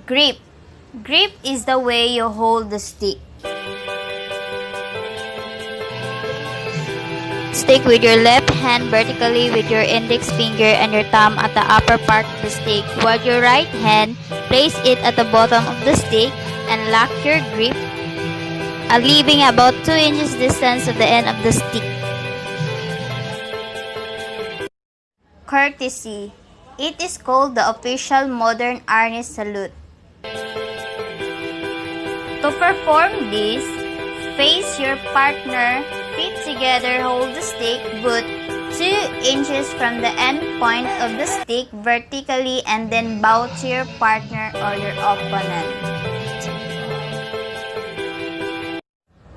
Grip. Grip is the way you hold the stick. Stick with your left hand vertically with your index finger and your thumb at the upper part of the stick, while your right hand place it at the bottom of the stick and lock your grip, leaving about 2 inches distance at the end of the stick. Courtesy. It is called the official modern ARNIS salute. To perform this, face your partner, feet together, hold the stick, but 2 inches from the end point of the stick vertically, and then bow to your partner or your opponent.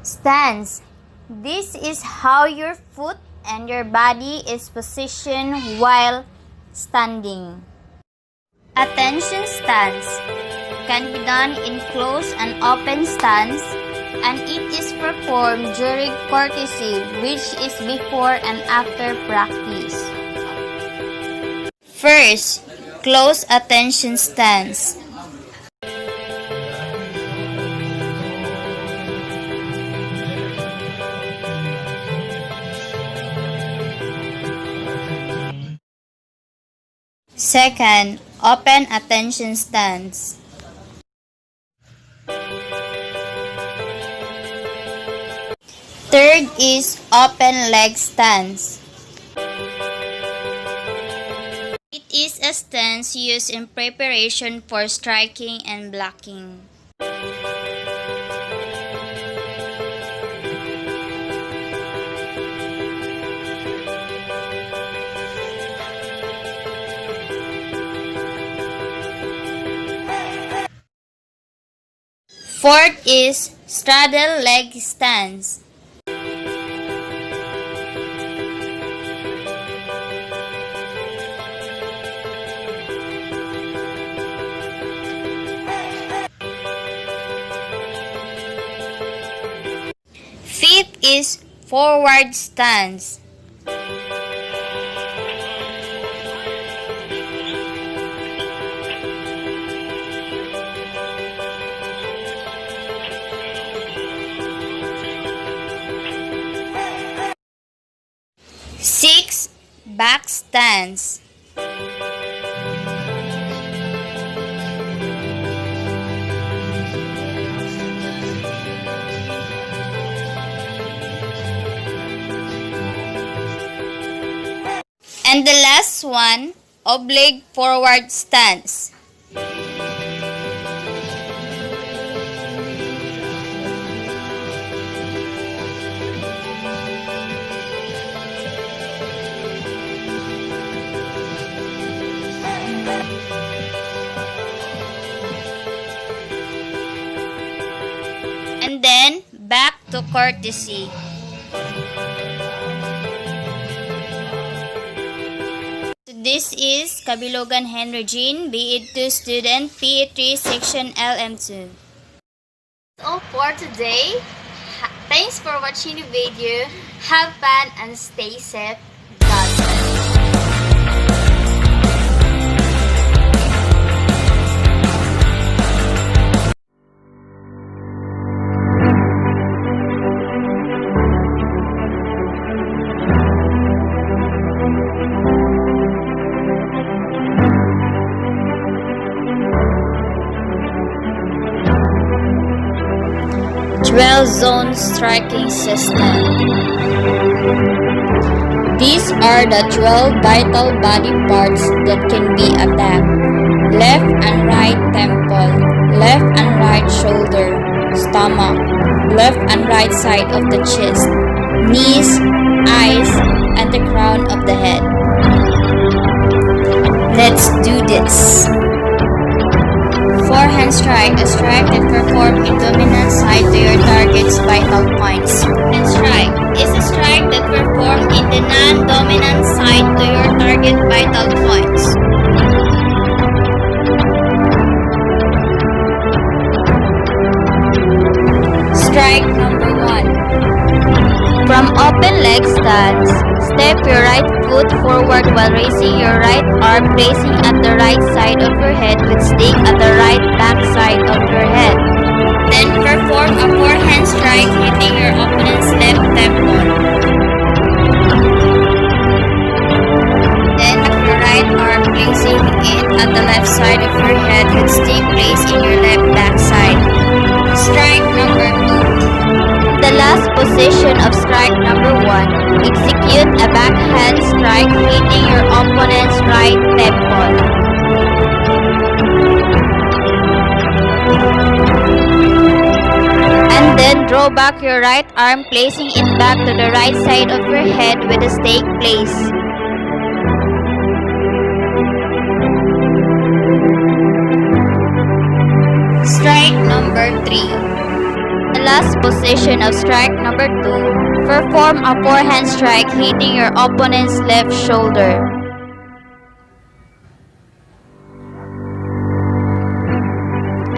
Stance. This is how your foot and your body is positioned while standing. Attention stance can be done in closed and open stance, and it is performed during courtesy, which is before and after practice. First, close attention stance. Second, open attention stance. Third is open leg stance. It is a stance used in preparation for striking and blocking. Fourth is straddle leg stance. Fifth is forward stance. Six, back stance. And the last one, oblique forward stance. And then, back to courtesy. This is Kabilogan Henry Jean, BE2 student, PE3 section LM2. That's all for today. Thanks for watching the video. Have fun and stay safe. God bless. 12-zone striking system. These are the 12 vital body parts that can be attacked. Left and right temple, left and right shoulder, stomach, left and right side of the chest, knees, eyes, and the crown of the head. Let's do this. Forehand strike, a strike that performs in dominant side to your target's vital points. And strike is a strike that performs in the non-dominant side to your target vital points. Strike number 1. From open leg stance, step your right foot forward while raising your right arm, placing at the right side of your head with stick at the right back side of your head. Then perform a forehand strike hitting your opponent's left temple. Then your right arm placing it at the left side of your head with stick placed in your left back side. Strike number 2. The last position of strike number 1, execute a backhand strike hitting your opponent's right temple. And then draw back your right arm, placing it back to the right side of your head with a stake place. Strike number 3. The last position of strike number 2, perform a forehand strike hitting your opponent's left shoulder.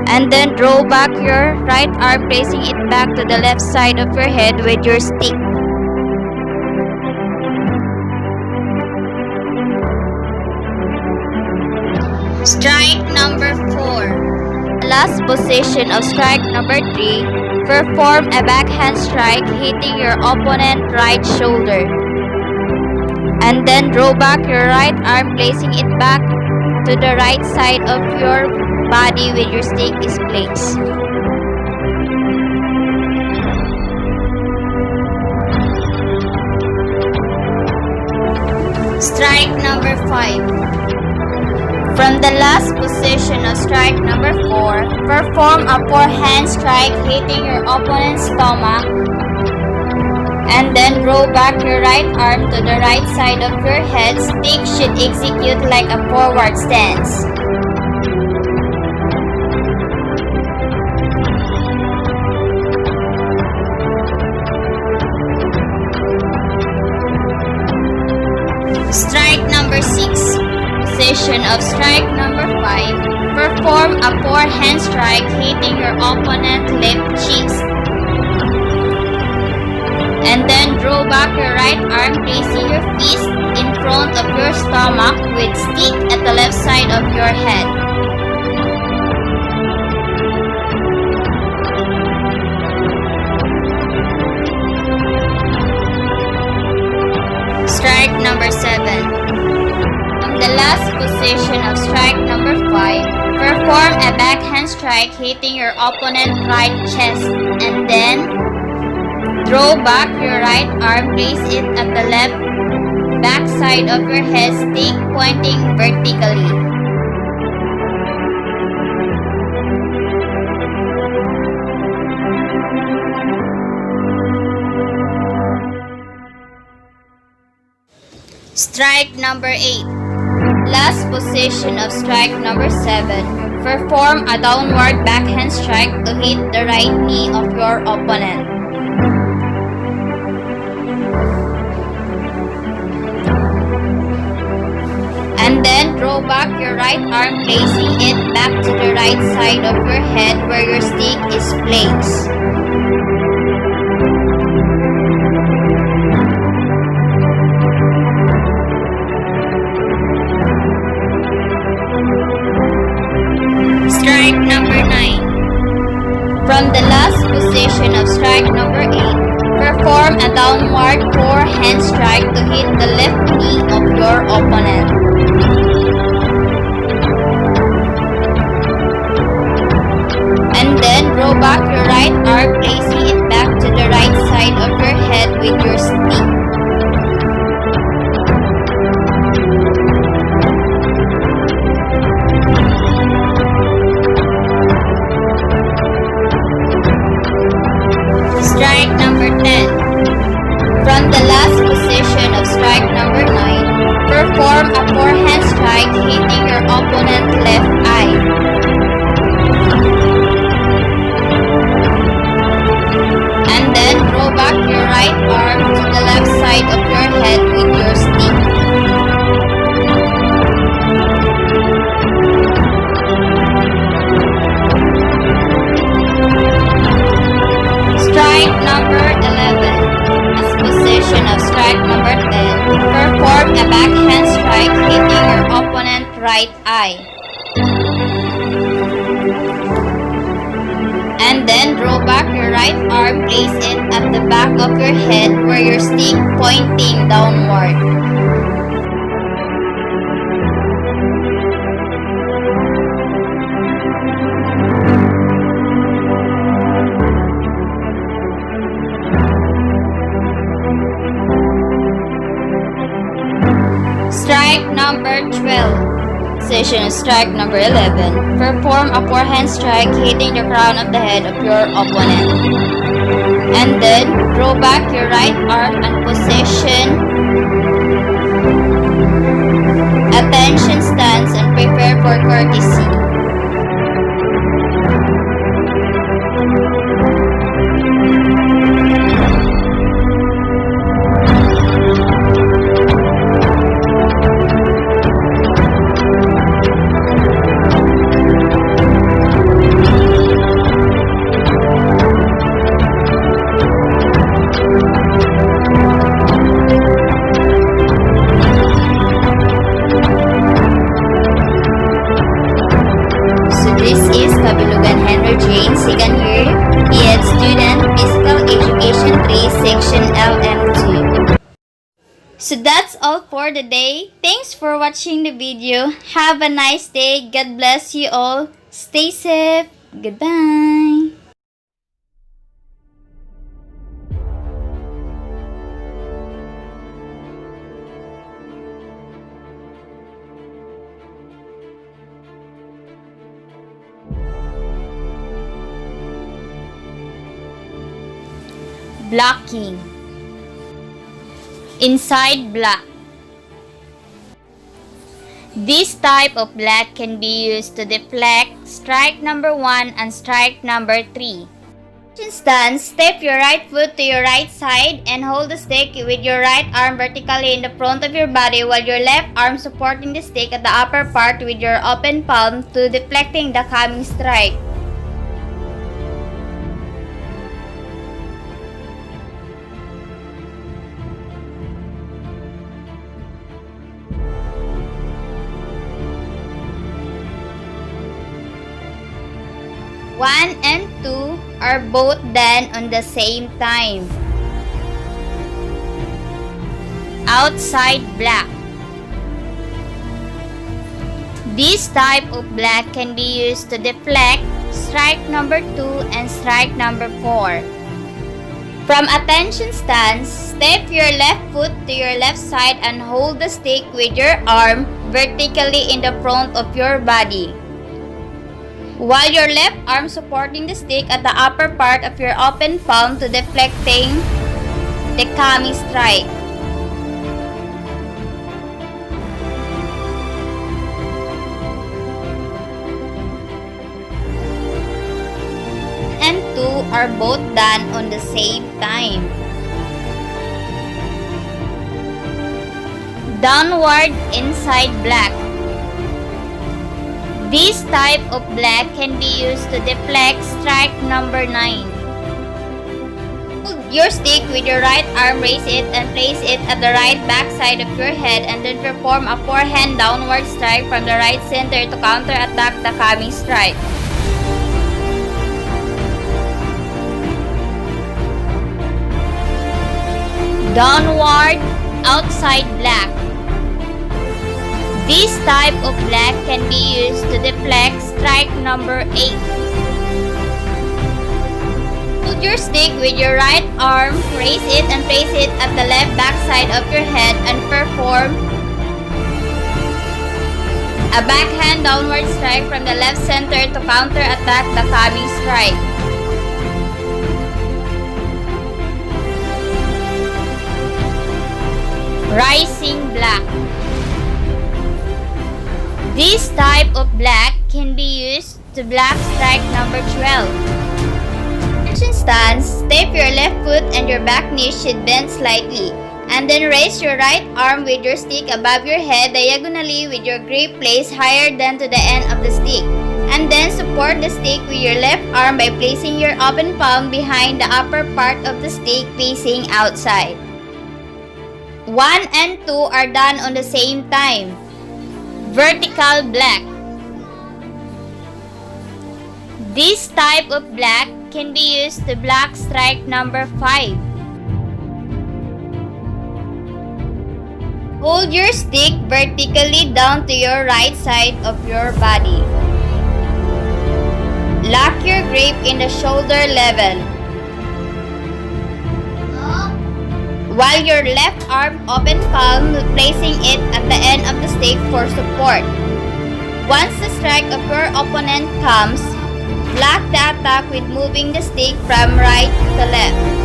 And then draw back your right arm, placing it back to the left side of your head with your stick. Strike number 4. Last position of strike number 3, perform a backhand strike hitting your opponent's right shoulder. And then draw back your right arm, placing it back to the right side of your body with your stick is placed. Strike number 5. From the last position of strike number 4, perform a forehand strike hitting your opponent's stomach, and then draw back your right arm to the right side of your head. Stick should execute like a forward stance. Strike number 6. Position of strike number 5, perform a forehand strike hitting your opponent's left cheeks. And then draw back your right arm, placing your fist in front of your stomach with stick at the left side of your head. Strike number 7. The last position of strike number 5, perform a backhand strike hitting your opponent's right chest, and then draw back your right arm, place it at the left back side of your head, stick pointing vertically. Strike number 8. Last position of strike number 7, perform a downward backhand strike to hit the right knee of your opponent. And then draw back your right arm, placing it back to the right side of your head where your stick is placed. Strike number 9. From the last position of strike number 8, perform a downward forehand strike to hit the left knee of your opponent. And then draw back your right arm, placing it back to the right side of your head with your stick. Strike number 10. From the last position of strike number 9, perform a forehand strike hitting your opponent's left eye. And then draw back your right arm to the left a backhand strike hitting your opponent's right eye. And then draw back your right arm, place it at the back of your head where your stick pointing downward. Strike number 12. Position strike number 11. Perform a forehand strike hitting the crown of the head of your opponent. And then draw back your right arm and position attention stance and prepare for courtesy. Second year, BEd student, Physical Education 3, Section LM2. So that's all for the day. Thanks for watching the video. Have a nice day. God bless you all. Stay safe. Goodbye. Blocking. Inside block. This type of block can be used to deflect strike number 1 and strike number 3. Stance, step your right foot to your right side and hold the stick with your right arm vertically in the front of your body while your left arm supporting the stick at the upper part with your open palm to deflecting the coming strike. One and 2 are both done on the same time. Outside block. This type of block can be used to deflect strike number 2 and strike number 4. From attention stance, step your left foot to your left side and hold the stick with your arm vertically in the front of your body, while your left arm supporting the stick at the upper part of your open palm to deflecting the coming strike. And 2 are both done on the same time. Downward inside block. This type of block can be used to deflect strike number 9. Hold your stick with your right arm, raise it and place it at the right back side of your head and then perform a forehand downward strike from the right center to counter-attack the coming strike. Downward outside block. This type of block can be used to deflect strike number 8. Hold your stick with your right arm, raise it and place it at the left back side of your head and perform a backhand downward strike from the left center to counter-attack the coming strike. Rising block. This type of block can be used to block strike number 12. Attention stance, step your left foot and your back knee should bend slightly. And then raise your right arm with your stick above your head diagonally with your grip placed higher than to the end of the stick. And then support the stick with your left arm by placing your open palm behind the upper part of the stick facing outside. 1 and 2 are done on the same time. Vertical black. This type of black can be used to block strike number 5. Hold your stick vertically down to your right side of your body. Lock your grip in the shoulder level, while your left arm open palm, placing it at the end of the stick for support. Once the strike of your opponent comes, block the attack with moving the stick from right to left.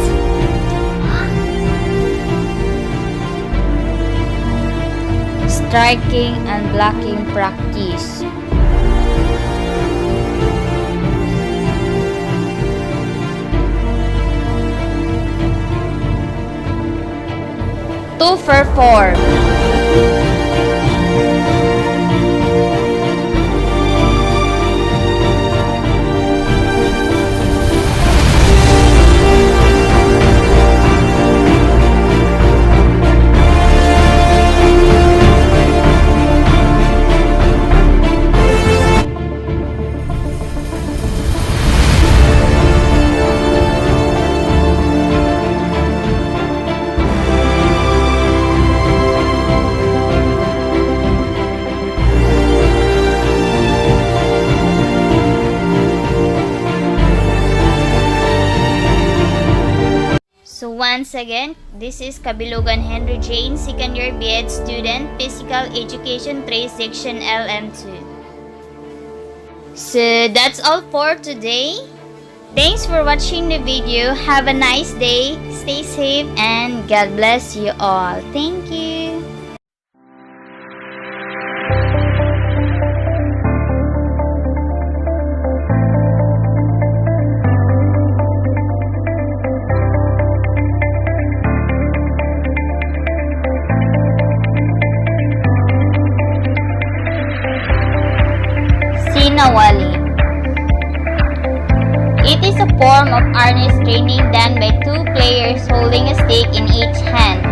Striking and blocking practice. Two for 4. So once again, this is Kabilugan Henry Jane, second year BEd student, Physical Education 3 Section LM2. So that's all for today. Thanks for watching the video. Have a nice day, stay safe, and God bless you all. Thank you. Sinawali. It is a form of ARNIS training done by 2 players holding a stick in each hand.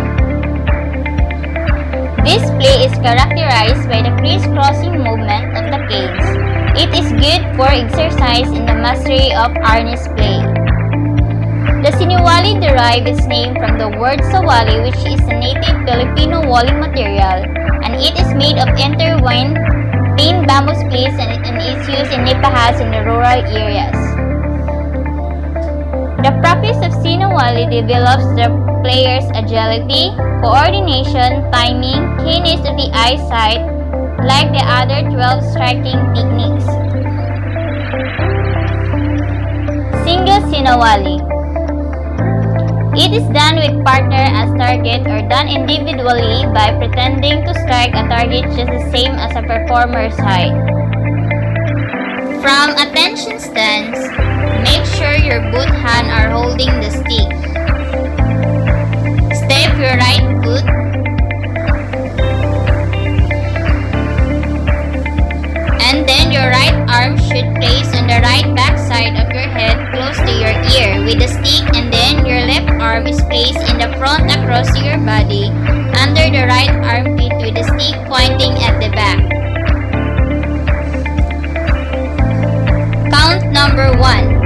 This play is characterized by the crisscrossing movement of the canes. It is good for exercise in the mastery of ARNIS play. The Sinawali derives its name from the word sawali, which is a native Filipino walling material, and it is made of intertwined plain bamboo splits and is used in nipahas in the rural areas. The practice of Sinawali develops the player's agility, coordination, timing, keenness of the eyesight, like the other 12 striking techniques. Single Sinawali. It is done with partner as target or done individually by pretending to strike a target just the same as a performer's height. From attention stance, make sure your both hands are holding the stick. Step your right foot. And then your right arm should place on the right back side of your head close to your ear with the stick, and then your left arm is placed in the front across your body under the right armpit with the stick pointing at the back. Count number 1.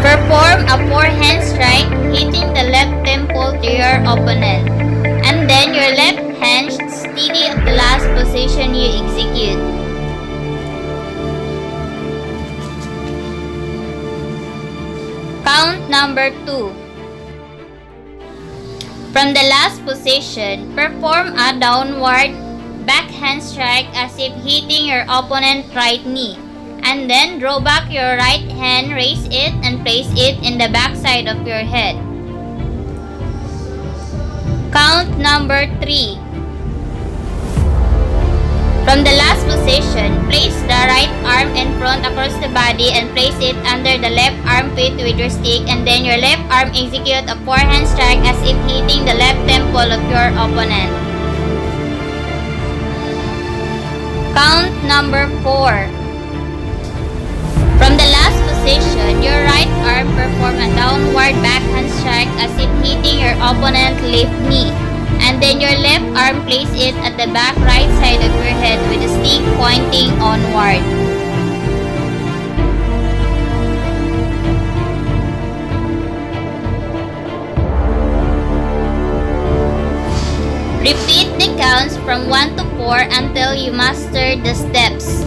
Perform a forehand strike hitting the left temple to your opponent, and then your left hand steady at the last position you execute. Count number 2. From the last position, perform a downward backhand strike as if hitting your opponent's right knee, and then draw back your right hand, raise it, and place it in the backside of your head. Count number 3. From the last position, place the right arm in front across the body and place it under the left armpit with your stick, and then your left arm execute a forehand strike as if hitting the left temple of your opponent. Count number 4. From the last position, your right arm perform a downward backhand strike as if hitting your opponent's left knee, it at the back right side of your head with the stick pointing onward. Repeat the counts from 1 to 4 until you master the steps.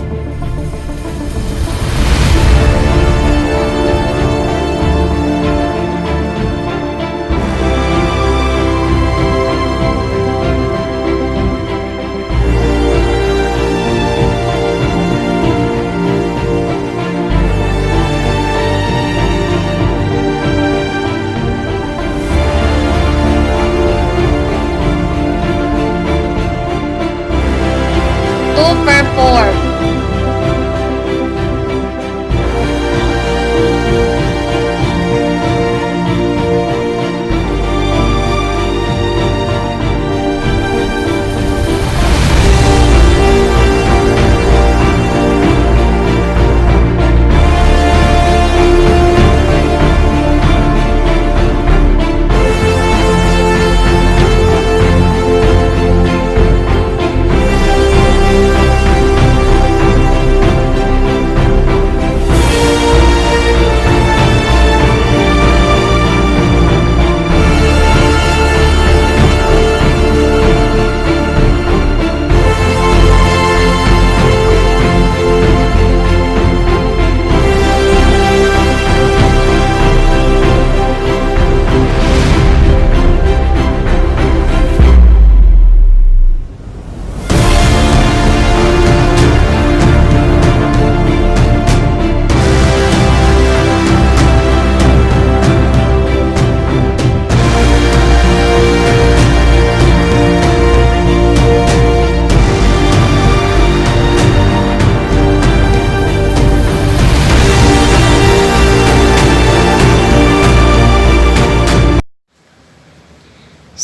Per 4.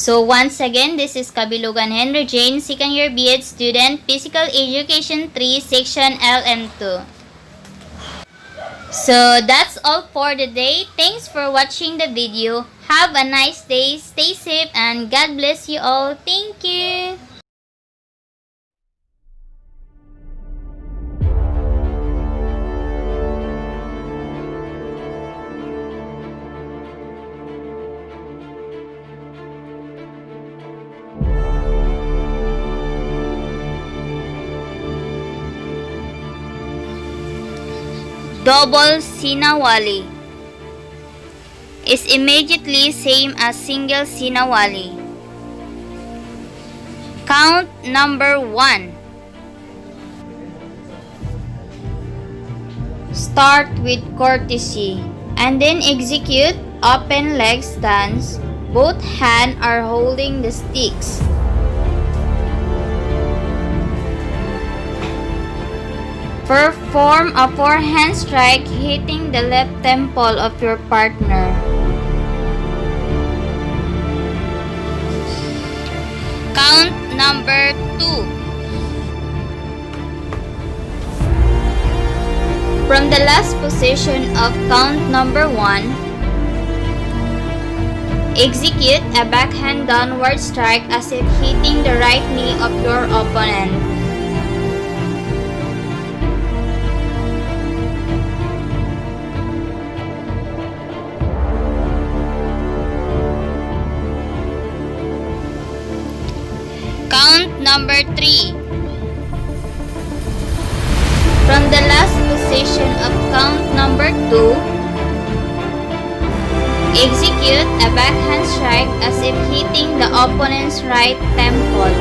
So once again, this is Kabilugan Henry Jane, second year BEd student, Physical Education 3, Section LM2. So that's all for the day. Thanks for watching the video. Have a nice day, stay safe, and God bless you all. Thank you! Double sinawali is immediately same as single sinawali. Count number 1. Start with courtesy and then execute open leg stance. Both hands are holding the sticks. Perform a forehand strike hitting the left temple of your partner. Count number 2. From the last position of count number 1, execute a backhand downward strike as if hitting the right knee of your opponent. Count number 3. From the last position of count number 2, execute a backhand strike as if hitting the opponent's right temple.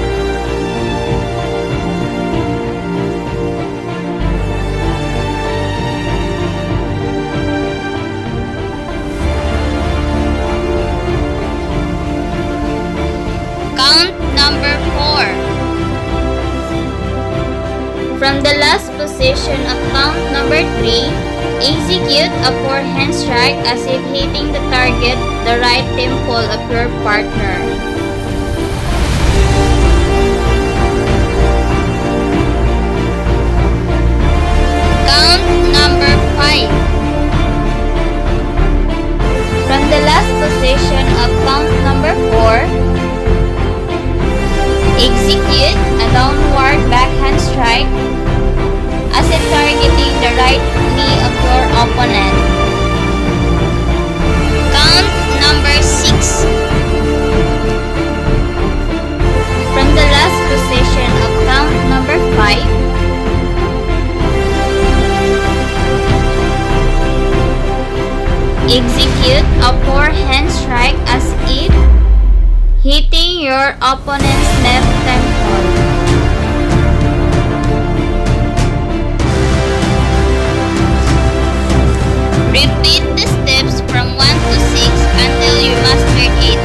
Count number 4. From the last position of count number 3, execute a forehand strike as if hitting the target, the right temple of your partner. Count number 5. From the last position of count number 4, execute right knee of your opponent. Count number 6. From the last position of count number 5, execute a forehand strike as if hitting your opponent's left temple. Repeat the steps from 1 to 6 until you master it.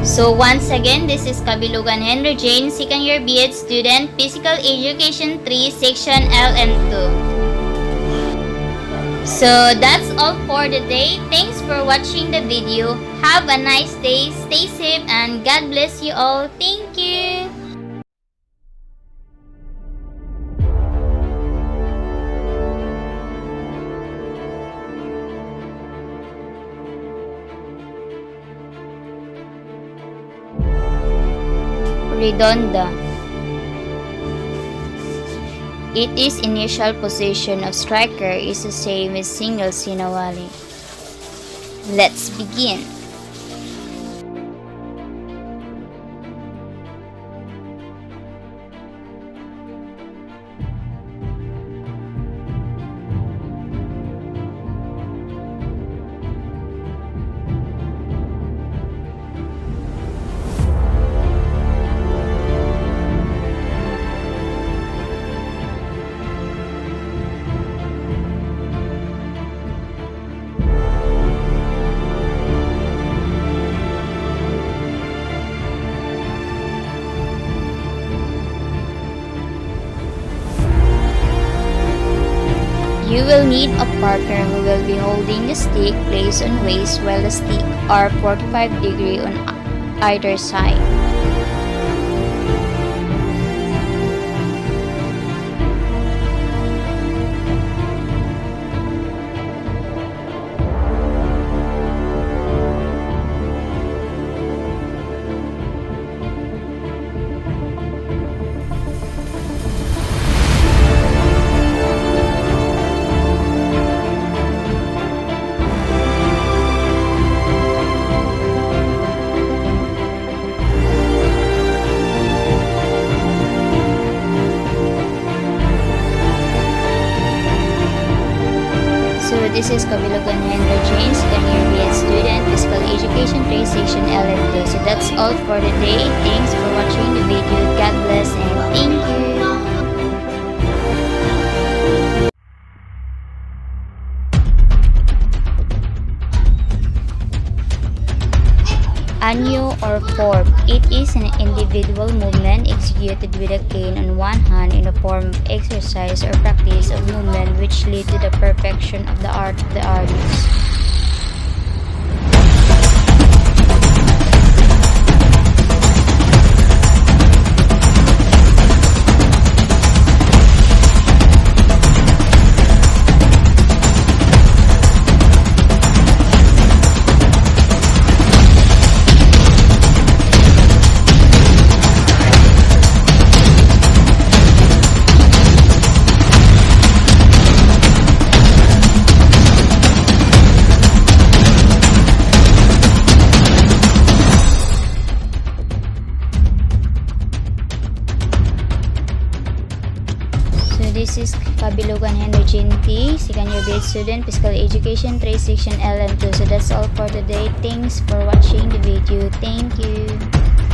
So once again, this is Kabilugan Henry Jane, second year B.Ed student, Physical Education 3, Section L and 2. So that's all for the day. Thanks for watching the video. Have a nice day, stay safe, and God bless you all. Thank you! Redonda. Its initial position of striker is the same as single sinawali. Let's begin. You will need a partner who will be holding the stick placed on waist while the stick are 45 degrees on either side. This is Kabilugan Henry James, second year B.Ed student, Physical Education 3, Section L and 2. So that's all for the day. Thanks for watching the video. God bless and thank you. Anyo or form. It is an individual movement executed with a cane on one hand in a form of exercise or practice of movement which lead to the perfection of the art of the artist. Mrs. Kabilugan Henry Jinti, second year BEd student, Physical Education 3, Section L and 2. So that's all for today. Thanks for watching the video. Thank you.